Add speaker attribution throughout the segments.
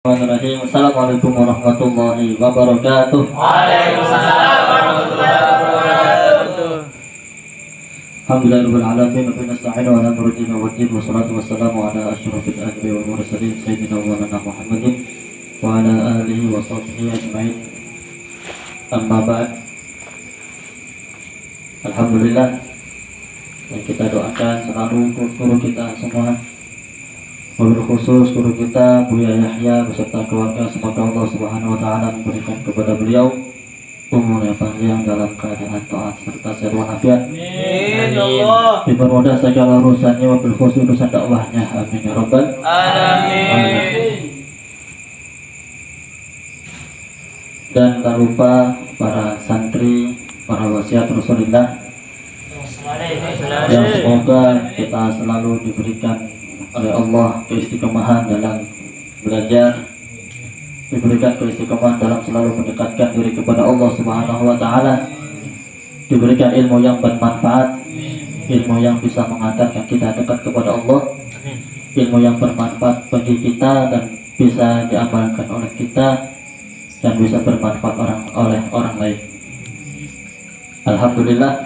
Speaker 1: Bismillahirrahmanirrahim. Assalamualaikum warahmatullahi wabarakatuh.
Speaker 2: Waalaikumsalam warahmatullahi wabarakatuh.
Speaker 1: Alhamdulillahirabbil alamin wa nasta'inu ala murjina wa din wa salatu wassalamu ala asyrafil anbiya'i wal mursalin sayyidina wa nabiyina Muhammadin wa ala alihi wa sahbihi ajma'in. Amma ba'd. Alhamdulillah, yang kita doakan selalu guru kita semua, wabil khusus guru kita Buya Yahya beserta keluarga, semoga Allah Subhanahu wa taala memberikan kepada beliau umur yang panjang dalam keadaan taat serta sehat walafiat.
Speaker 2: Amin ya Allah.
Speaker 1: Dipermudah segala urusannya, wabil khusus urusan dakwahnya. Amin ya rabbal
Speaker 2: Alamin.
Speaker 1: Dan tak lupa para santri, para wasiat Rasulullah, yang semoga kita selalu diberikan oleh Allah keistiqomahan dalam belajar, diberikan keistiqomahan dalam selalu mendekatkan diri kepada Allah Subhanahu wa taala, diberikan ilmu yang bermanfaat, ilmu yang bisa mengantarkan kita dekat kepada Allah, ilmu yang bermanfaat bagi kita dan bisa diamalkan oleh kita dan bisa bermanfaat oleh orang lain. Alhamdulillah,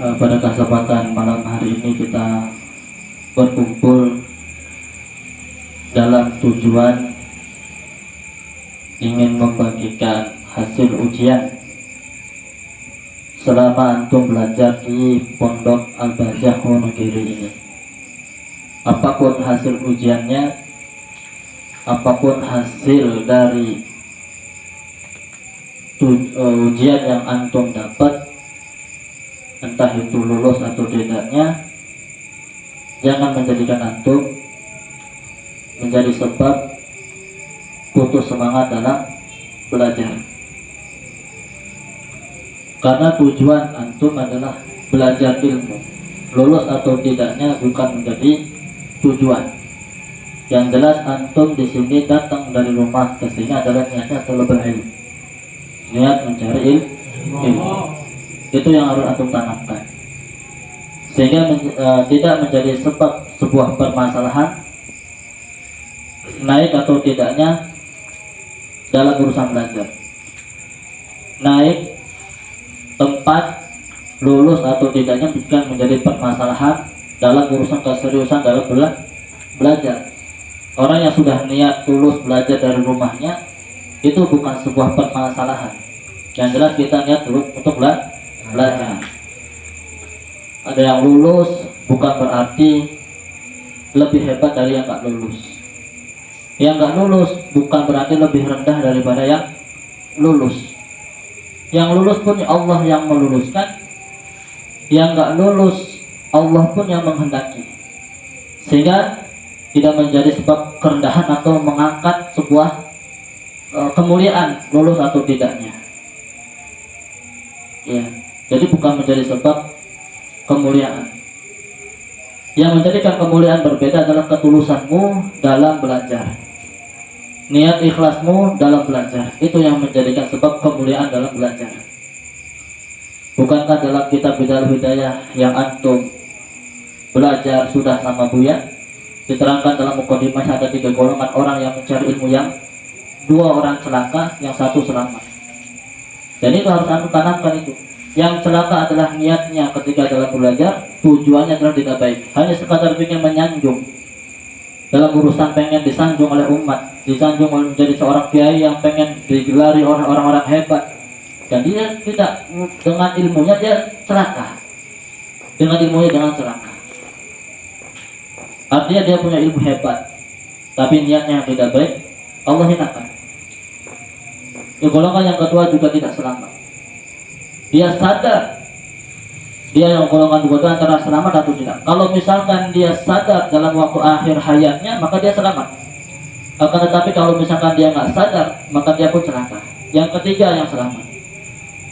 Speaker 1: pada kesempatan malam hari ini kita berkumpul dalam tujuan ingin membagikan hasil ujian selama antum belajar di Pondok Al-Bahjah Wonogiri ini. Apapun hasil ujiannya, apapun hasil dari ujian yang antum dapat, entah itu lulus atau tidaknya, jangan menjadikan antum menjadi sebab putus semangat dalam belajar. Karena tujuan antum adalah belajar ilmu. Lulus atau tidaknya bukan menjadi tujuan. Yang jelas antum di sini datang dari rumah ke sini adalah niatnya adalah berilmu, niat mencari ilmu. Itu yang harus antum tanamkan, sehingga tidak menjadi sebab sebuah permasalahan naik atau tidaknya dalam urusan belajar. Naik tempat, lulus atau tidaknya bukan menjadi permasalahan dalam urusan keseriusan dalam belajar. Orang yang sudah niat lulus belajar dari rumahnya itu bukan sebuah permasalahan. Yang jelas kita niat untuk belajar. Ada yang lulus bukan berarti lebih hebat dari yang gak lulus. Yang gak lulus bukan berarti lebih rendah daripada yang lulus. Yang lulus pun Allah yang meluluskan, yang gak lulus Allah pun yang menghendaki, sehingga tidak menjadi sebab kerendahan atau mengangkat sebuah kemuliaan lulus atau tidaknya. Ya, jadi bukan menjadi sebab kemuliaan. Yang menjadikan kemuliaan berbeda adalah ketulusanmu dalam belajar, niat ikhlasmu dalam belajar. Itu yang menjadikan sebab kemuliaan dalam belajar. Bukankah dalam kitab Bidal Hidayah yang antum belajar sudah sama Buya, diterangkan dalam mukadimah ada 3 golongan orang yang mencari ilmu, yang 2 orang celaka, yang 1 selamat. Dan itu harus antum tanamkan itu. Yang celaka adalah niatnya ketika dalam belajar, tujuannya adalah tidak baik, hanya sekadar ingin menyanjung dalam urusan, pengen disanjung oleh umat, disanjung oleh menjadi seorang kiai yang pengen digelari oleh orang-orang hebat, dan dia tidak, dengan ilmunya dia celaka, dengan ilmunya jangan celaka. Artinya dia punya ilmu hebat, tapi niatnya yang tidak baik, Allah hinakan. Golongan yang kedua juga tidak selamat. Dia sadar, dia yang golongan kedua antara selamat atau tidak. Kalau misalkan dia sadar dalam waktu akhir hayatnya, maka dia selamat. Akan tetapi kalau misalkan dia nggak sadar, maka dia pun celaka. Yang ketiga yang selamat,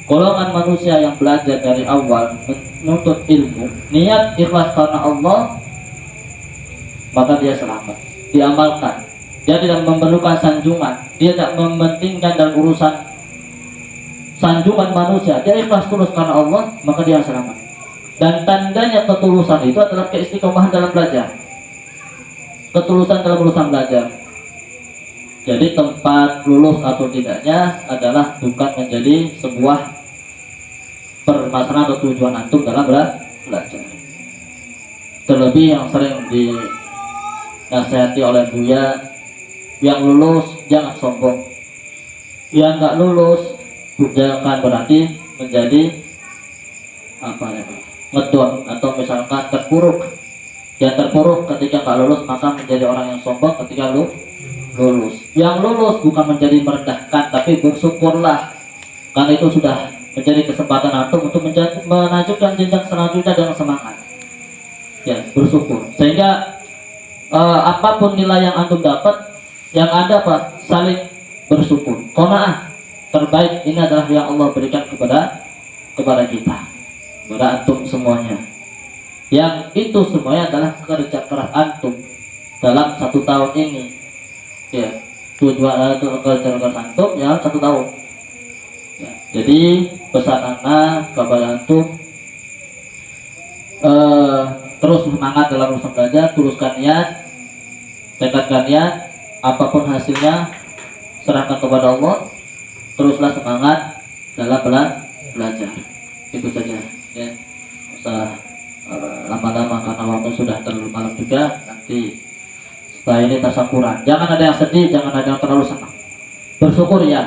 Speaker 1: golongan manusia yang belajar dari awal menuntut ilmu, niat ikhlas karena Allah, maka dia selamat, diamalkan. Dia tidak memerlukan sanjungan, dia tidak mementingkan dalam urusan sanjungan manusia, dia ikhlas tulus karena Allah, maka dia selamat. Dan tandanya ketulusan itu adalah keistiqomahan dalam belajar. ketulusan dalam urusan belajar. Jadi tempat lulus atau tidaknya adalah bukan menjadi sebuah permasalahan atau tujuan antum dalam belajar. Terlebih yang sering dinasihati oleh Buya, yang lulus jangan sombong, yang nggak lulus jangan berarti menjadi apa ya, ngedon atau misalkan terpuruk. Yang terpuruk ketika nggak lulus maka menjadi orang yang sombong ketika lulus. Yang lulus bukan menjadi merendahkan, tapi bersyukurlah karena itu sudah menjadi kesempatan antum untuk melanjutkan jenjang selanjutnya dengan semangat. Ya, bersyukur. Sehingga apapun nilai yang antum dapat, yang ada apa? Saling bersyukur. Qanaah terbaik ini adalah yang Allah berikan kepada kita, kepada antum semuanya. Yang itu semuanya adalah kerja keras antum dalam 1 tahun ini. Ya, tujuan kerja keras antum ya 1 tahun. Ya, jadi pesan anak kepada antum, terus semangat dalam urusan belajar, teruskan niat, tekadkan niat, apapun hasilnya serahkan kepada Allah, teruslah semangat dalam belajar. Itu saja ya, usah lama-lama karena waktu sudah terlalu malam juga. Nanti setelah ini tasakuran, jangan ada yang sedih, jangan ada yang terlalu senang. Bersyukur ya,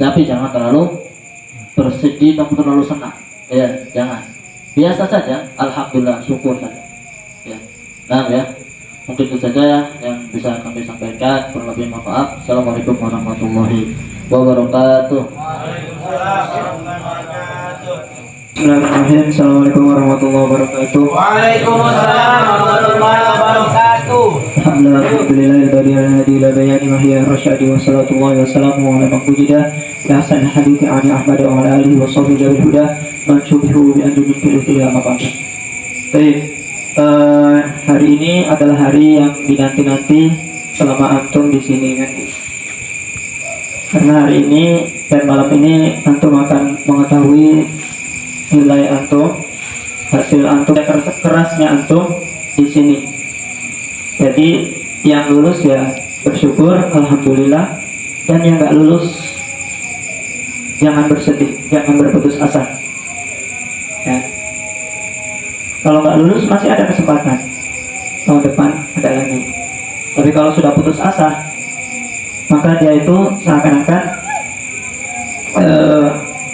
Speaker 1: tapi jangan terlalu bersedih dan terlalu senang ya, jangan. Biasa saja, alhamdulillah, syukur saja ya. Nah ya, mungkin itu saja yang bisa kami sampaikan. Kurang lebih mohon maaf. Assalamualaikum warahmatullahi wabarakatuh.
Speaker 3: Bismillahirrahmanirrahim. Assalamualaikum warahmatullahi wabarakatuh.
Speaker 2: Waalaikumsalam warahmatullahi wabarakatuh.
Speaker 3: Alhamdulillahirrahmanirrahim. Mahya rasyadi wa salatullahi wa salamu ala man wujida bi ahsani hadithi ani Ahmad wa ala alihi wa sahbihi bil huda man syubihu bi anjumin fil ila maqam. Baik, hari ini adalah hari yang dinanti-nanti selama antum di sini kan. Karena hari ini dan malam ini antum akan mengetahui nilai antum, hasil antum, kerasnya antum di sini. Jadi yang lulus ya bersyukur, alhamdulillah, dan yang nggak lulus jangan bersedih, jangan berputus asa. Ya. Kalau nggak lulus masih ada kesempatan, tahun depan ada lagi. Tapi kalau sudah putus asa, maka dia itu seakan-akan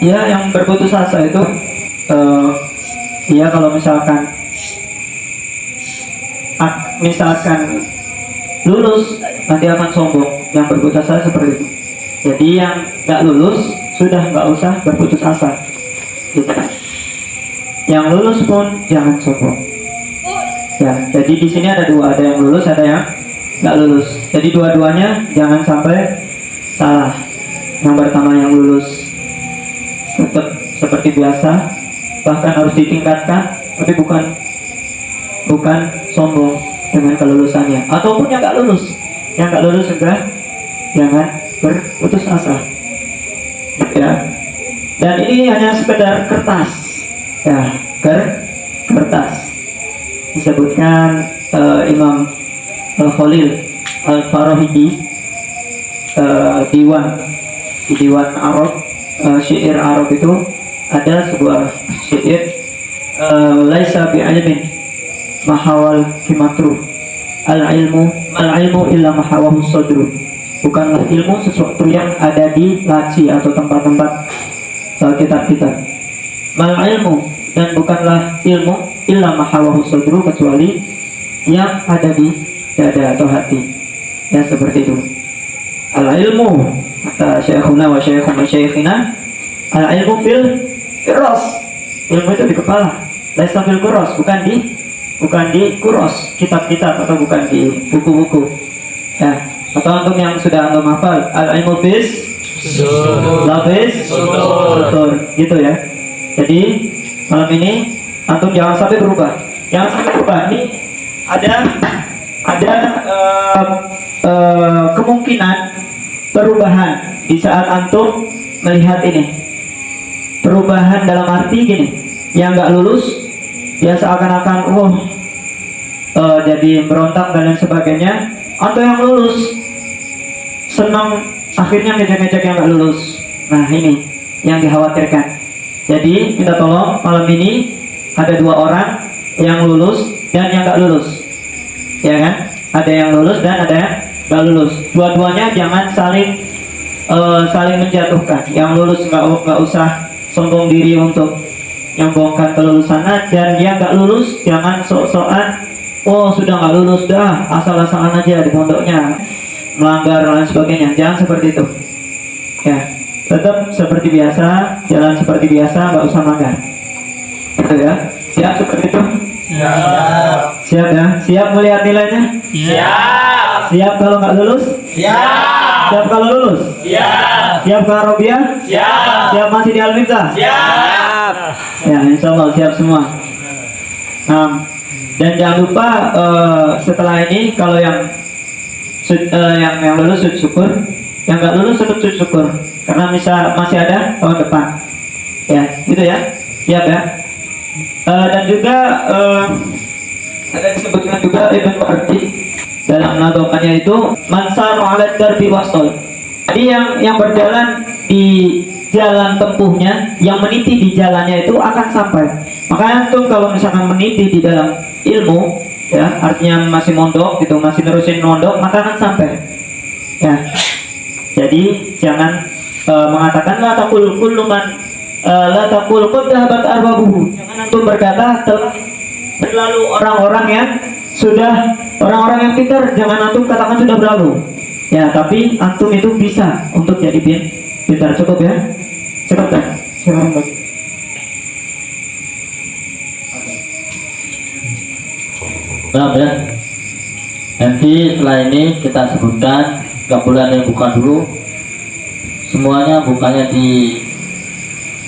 Speaker 3: ya yang berputus asa itu ya kalau misalkan lulus nanti akan sombong. Yang berputus asa seperti itu. Jadi yang nggak lulus sudah nggak usah berputus asa gitu. Yang lulus pun jangan sombong ya. Jadi di sini ada dua, ada yang lulus, ada yang nggak lulus. Jadi dua-duanya jangan sampai salah. Yang pertama yang lulus tetap seperti biasa, bahkan harus ditingkatkan, tapi bukan sombong dengan kelulusannya. Ataupun yang nggak lulus juga jangan berputus asa ya. Dan ini hanya sekedar kertas ya, kertas. Disebutkan Imam Al-Khalil Al-Farahidi di Diwan Arab, syair Arab itu ada sebuah syair, laisa bi'ilmin mahawal kimatru al-ilmu illa mahawahu sadru. Bukanlah ilmu sesuatu yang ada di laci atau tempat-tempat kitab-kitab. Mal ilmu, dan bukanlah ilmu illa mahawahu sadru, kecuali yang ada di dada atau hati ya, seperti itu. Al-ilmu, kata syekhuna wa syekhina, al-ilmu fil ras, ilmu itu di kepala. Laisa fil kuros, bukan di kuros, kitab-kitab, atau bukan di buku-buku ya. Atau antum yang sudah antum hafal, al-ilmu fis lafis sutur gitu ya. Jadi malam ini antum jangan sampai berubah. Ini ada kemungkinan perubahan di saat antum melihat ini. Perubahan dalam arti gini, yang nggak lulus dia seakan-akan jadi berontak dan lain sebagainya, atau yang lulus senang akhirnya ngejek-ngejek yang nggak lulus. Nah ini yang dikhawatirkan. Jadi minta tolong malam ini ada 2 orang yang lulus dan yang nggak lulus, ya kan? Ada yang lulus dan ada yang nggak lulus. Dua-duanya jangan saling menjatuhkan. Yang lulus nggak usah sombong diri untuk nyombongkan kelulusannya, dan yang nggak lulus jangan sok-sokan, oh sudah nggak lulus dah, asal-asalan aja di pondoknya, melanggar dan lain sebagainya. Jangan seperti itu. Ya, tetap seperti biasa, jalan seperti biasa, nggak usah melanggar. Gitu ya. Siap seperti itu?
Speaker 2: Siap.
Speaker 3: Siap ya? Siap melihat nilainya?
Speaker 2: Siap.
Speaker 3: Siap kalau nggak lulus?
Speaker 2: Siap.
Speaker 3: Siap kalau lulus?
Speaker 2: Siap.
Speaker 3: Siap ke Arabiah?
Speaker 2: Siap.
Speaker 3: Siap masih di Al-Miftah?
Speaker 2: Siap.
Speaker 3: Ya, insya Allah siap semua. Dan jangan lupa setelah ini kalau yang lulus sujud syukur, yang nggak lulus tetap sujud syukur, karena masih ada tahun depan. Ya, gitu ya. Siap ya. Dan juga ada disebutkan juga Ibn Wardi dalam nadokannya itu mansar alat darbi wasol. Jadi yang berjalan di jalan tempuhnya, yang meniti di jalannya itu akan sampai. Makanya tuh kalau misalkan meniti di dalam ilmu, ya artinya masih mondok gitu, masih nerusin mondok, maka akan sampai. Ya, jadi jangan mengatakan la taqul kullu man la taqul qad dhahabat arbabuhu. Jangan antum berkata telah berlalu orang-orang yang orang-orang yang pintar, jangan antum katakan sudah berlalu. Ya, tapi antum itu bisa untuk jadi pintar. Cukup ya? Cukup kan? Silakan Pak.
Speaker 1: Nah, ya. Nanti setelah ini kita sebutkan, nggak boleh ada yang buka dulu. Semuanya bukanya di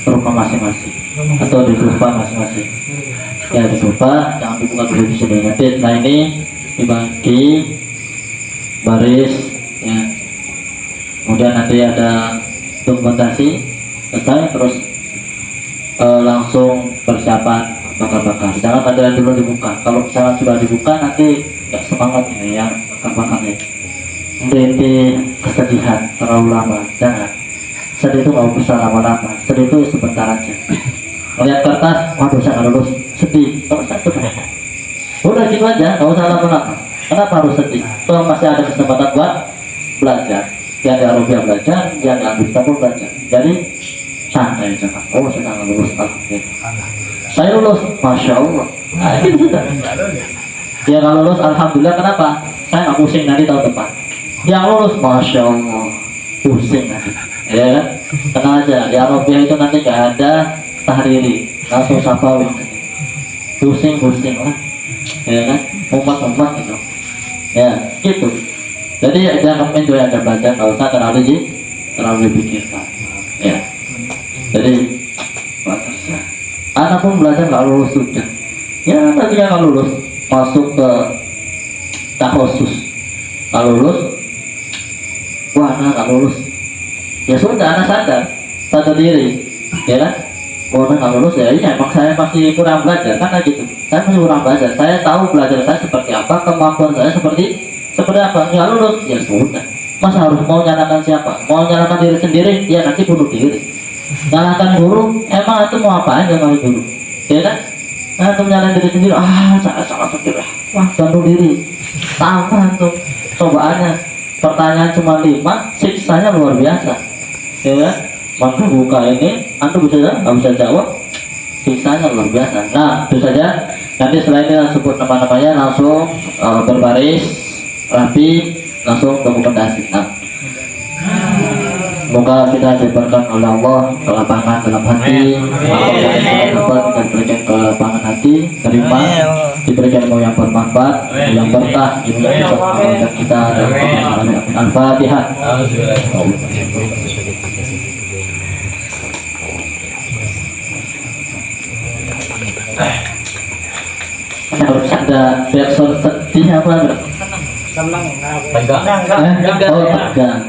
Speaker 1: rumah masing-masing atau di grupa masing-masing. Ya, di grupa jangan dibuka dulu di sini. Nanti setelah ini dibagi baris, ya. Kemudian nanti ada dokumentasi selesai, terus langsung persiapan bakar-bakar. Jangan ada dulu dibuka. Kalau misalnya sudah dibuka nanti nggak semangat ya bakar-bakarnya. Inti kesedihan terlalu lama. Jangan. Sedih itu nggak usah lama-lama. Sedih itu sebentar aja. Melihat kertas, waduh saya nggak lulus, sedih. Kalau saya sudah, udah gitu aja, nggak usah lama-lama. Kenapa harus sedih? Kalau masih ada kesempatan buat belajar. Yang di Arabia belajar, yang di Amerika pun belajar. Jadi santai aja. Oh saya nggak lulus, saya lulus, masya Allah. Nah, itu sudah. Ya kalau lulus, alhamdulillah. Kenapa? Saya nggak pusing nanti tahun depan. Yang lulus, masya Allah, pusing nanti. Ya kan? Tenang aja. Di Arabia itu nanti nggak ada tahriri, langsung safawi. Pusing lah. Ya kan? Umat gitu. Ya, gitu. Jadi jangan enjoy aja belajar, nggak usah terlalu dipikirkan. Ya. Jadi anak pun belajar nggak lulus sudah. Ya nanti nggak lulus, masuk ke takhusus. Kalau lulus, wah anak nggak lulus. Ya sudah, anak sadar diri, ya kan? Oh nggak lulus ya, iya emang saya masih kurang belajar, kan gitu. Saya masih kurang belajar. Saya tahu belajar saya seperti apa, kemampuan saya seperti apa. Nggak lulus, ya sudah. Masa harus mau nyalakan siapa? Mau nyalakan diri sendiri? Ya nanti bunuh diri. Nyalakan guru, emang itu mau apain sama guru? Ya kan? Nah, itu nyalakan diri sendiri, saya salah sendiri. Wah, bunuh diri. Tambah tuh cobaannya. Pertanyaan cuma 5, siksanya luar biasa. Ya kan? Maka buka ini, antum nggak bisa jawab, siksanya luar biasa. Nah, itu saja. Nanti setelah ini sebut nama-namanya, langsung berbaris rapi, langsung dokumentasi. Nah, semoga kita diberikan oleh Allah kelapangan dalam hati, dapat kita diberikan kelapangan hati, terima, diberikan ilmu yang bermanfaat, yang berkah, ilmu yang bisa mengamalkan kita dan Al-Fatihah. Harus ada backsound sedih apa enggak?
Speaker 2: Senang.
Speaker 1: Enggak. Oh, tegang.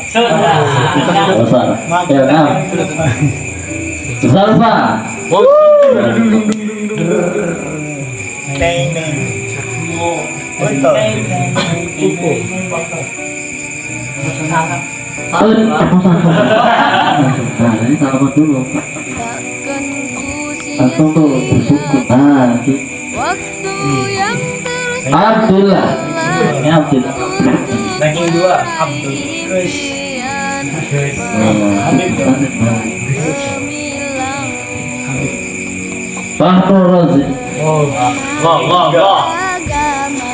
Speaker 1: Salah. Ya, nah. Zalfa.
Speaker 2: Neng.
Speaker 1: Ini salaman dulu.
Speaker 4: Takkan ku
Speaker 1: Langsung tuh bersyukur. Nah,
Speaker 4: waktu yang terus
Speaker 1: Abdullah. Ini Abdullah.
Speaker 2: Ranking 2 Abdul.
Speaker 4: impian gemilang
Speaker 1: Fahrul Razi.
Speaker 4: agama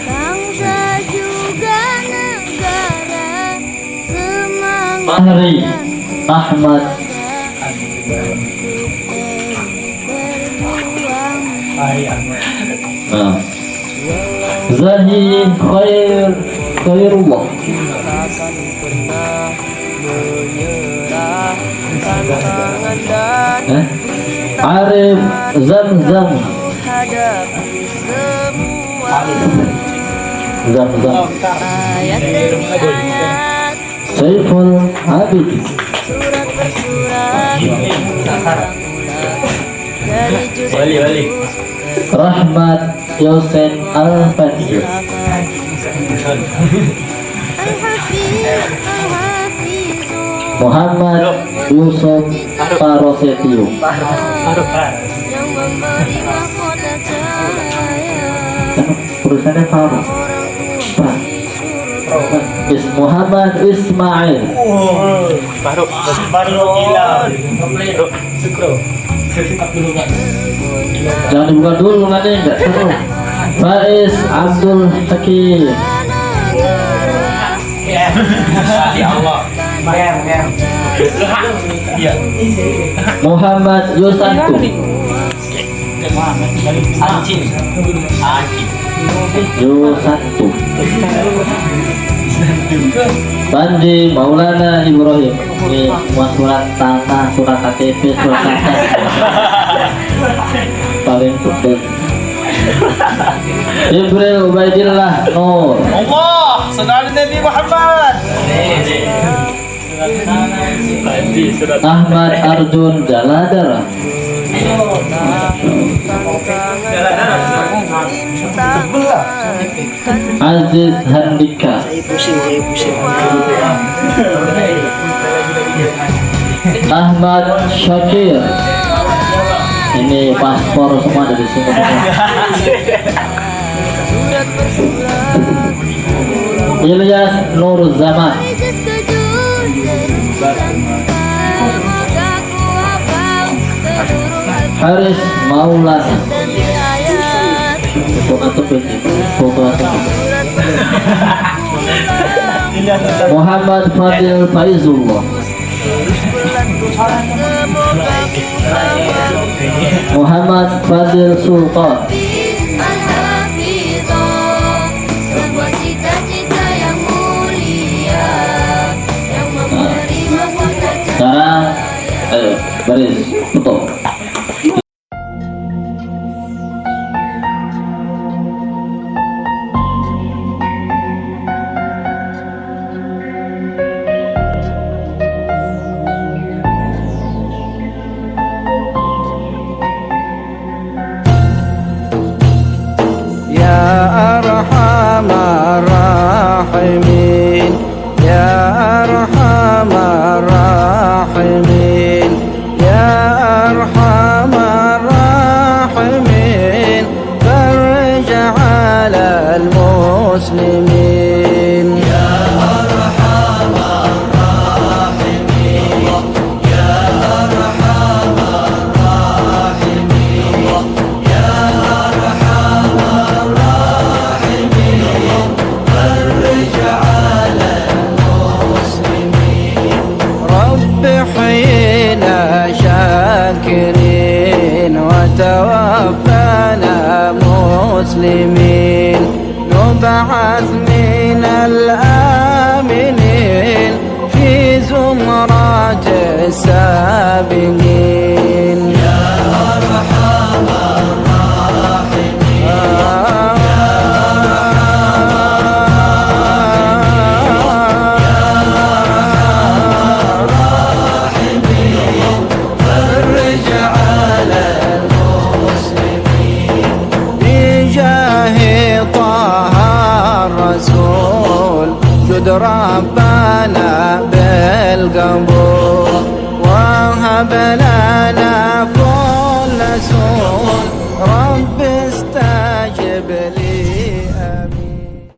Speaker 4: bangsa juga negara semangat
Speaker 1: Fahri
Speaker 4: dan
Speaker 1: Ahmad.
Speaker 4: berjuang
Speaker 1: Nah. Zahi Khairullah.
Speaker 4: takkan pernah menyerah tantangan dan
Speaker 1: Arif Zamzam.
Speaker 4: hadapi semua
Speaker 1: Zamzam.
Speaker 4: ayat demi ayat,
Speaker 1: Saiful Abid.
Speaker 4: surat per surat, ulang-ulang dari juz
Speaker 2: Wali.
Speaker 4: ke juz,
Speaker 1: Rahmat Yosen Al-Fatih.
Speaker 4: Al-Hafiz, Al-Hafizu,
Speaker 1: Muhammad Yusuf Parosetio.
Speaker 4: yang memberi mahkota cahaya,
Speaker 1: Tulisannya Farouk.
Speaker 4: orang tua di surga.
Speaker 1: Muhammad Ismail.
Speaker 2: Baru gila.
Speaker 1: Jangan dibuka dulu, nanti enggak seru. Faiz Abdul Hakim.
Speaker 2: Ya Allah. Iya.
Speaker 1: Muhammad Yusantu.
Speaker 2: Anjing.
Speaker 1: Yusantu. Panji Maulana Ibrahim. Ini semua surat tanah, surat KTP, surat tanah. Paling penting. Jibril Ubaidillah Nur.
Speaker 2: Allah, saudara Nabi Muhammad.
Speaker 1: Ahmad Arjun Jaladara. Aziz Handika. Ahmad Syakir. Ini paspor semua dari sini.
Speaker 4: Surat per surat,
Speaker 1: Ilyas Nur Zaman.
Speaker 4: dari juz ke juz, dari bulan semoga ku hafal seluruh
Speaker 1: Haris Maulana.
Speaker 4: demi ayat,
Speaker 1: Foto atau foto atau
Speaker 4: surat per surat,
Speaker 1: Muhammad Fadil Faizullah.
Speaker 4: bulan bulan semoga ku hafal.
Speaker 1: Muhammad Fadil Sultan.
Speaker 4: Al-Hafidho, sebuah cita-cita yang mulia, yang memberi mahkota
Speaker 1: Sekarang ayo baris foto.
Speaker 5: يا أرحم الراحمين يا أرحم الراحمين يا أرحم الراحمين فرج على المسلمين يا أرحم الراحمين يا أرحم الراحمين يا أرحم الراحمين فرج على المسلمين رب حينا شاكرين وتوفنا مسلمين نبعث من الآمنين في زمرات السابقين يا أرحم الراحمين فرج على المسلمين بجاه رسول جد ربنا بالقبول وهب لنا